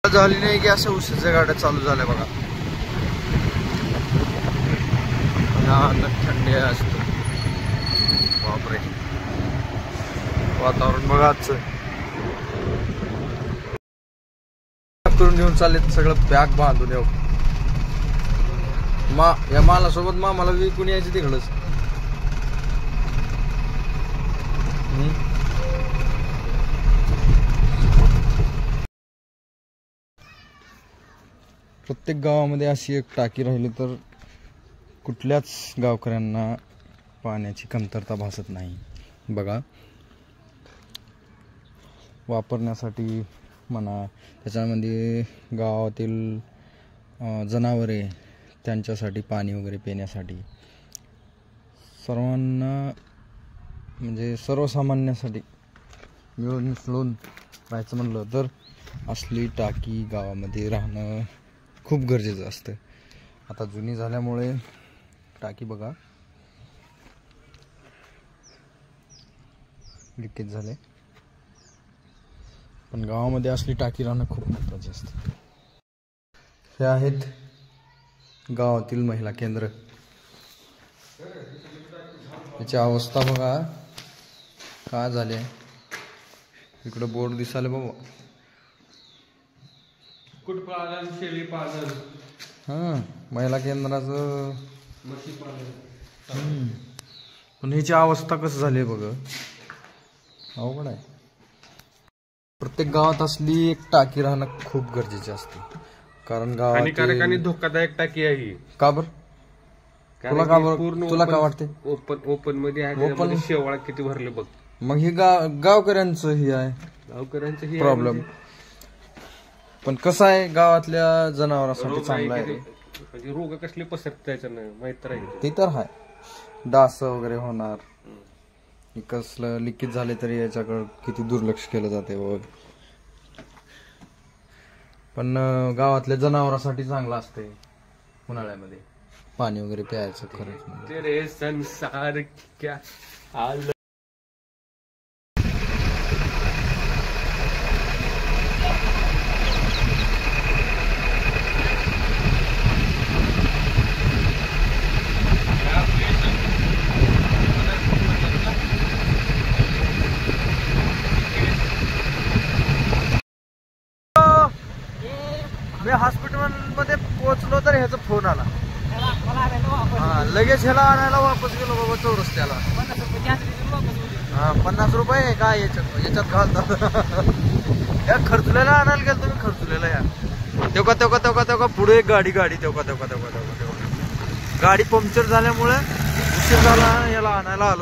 झाली नाही की असं उसाच्या गाड्या चालू झाल्या बघा. थंडी असतो. बापरे, वातावरण बघा आजचं. करून घेऊन चालले सगळं बॅग बांधून येऊ. या माला सोबत मला विकून यायचं तिकडच. प्रत्येक गावामध्ये अशी एक टाकी राहिली तर कुठल्याच गावकऱ्यांना पाण्याची कमतरता भासत नाही. बघा, वापरण्यासाठी म्हणा, त्याच्यामध्ये गावातील जनावरे त्यांच्यासाठी पाणी वगैरे पिण्यासाठी, सर्वांना म्हणजे सर्वसामान्यासाठी मिळून मिसळून राहायचं म्हणलं तर असली टाकी गावामध्ये राहणं खूप गरजेचं असतं. आता जुनी झाल्यामुळे टाकी बघा लिकेज झाले, पण गावामध्ये असली टाकी राहणं खूप महत्त्वाचे असते. हे आहेत गावातील महिला केंद्र. याची अवस्था बघा काय झाले. इकडं बोर्ड दिसाले बाबा, कुक्कुटपालन, शेळीपालन, महिला केंद्राचं म्हशी पालन. पण ह्याची अवस्था कसं झाली बघ, अवघड आहे. प्रत्येक गावात असली एक टाकी राहणं खूप गरजेचे असते, कारण गावात हानिकारक आणि धोकादायक टाकी आहे. का बर? तुला का वाटते? ओपन मध्ये आहे, शेवाळ किती भरले बघ. मग हे गावकऱ्यांचं ही आहे, गावकऱ्यांचं प्रॉब्लेम. पण कसं आहे, गावातल्या जनावरांसाठी चांगलं आहे. म्हणजे रोग कसले पसरत त्याच्यानं माहित राहील. ते तर आहे, डास वगैरे होणार. कसलं लिकेज झाले तरी याच्याकडे किती दुर्लक्ष केलं जाते बघ. पण गावातल्या जनावरांसाठी चांगलं असते उन्हाळ्यामध्ये पाणी वगैरे प्यायचं. खरंच तेरे संसार क्या हाल. मी हॉस्पिटल मध्ये पोहोचलो तर ह्याचा फोन आला. लगेच ह्याला आणायला वापस गेलो बाबा चौरस्त्याला. 50 रुपये काय याच्यात घालतात. या खर्चुल्याला आणायला गेलो तुम्ही, खर्चुल्याला या तेव्हा पुढे एक गाडी तेव्हा गाडी पंक्चर झाल्यामुळे उशीर झाला, याला आणायला आलो.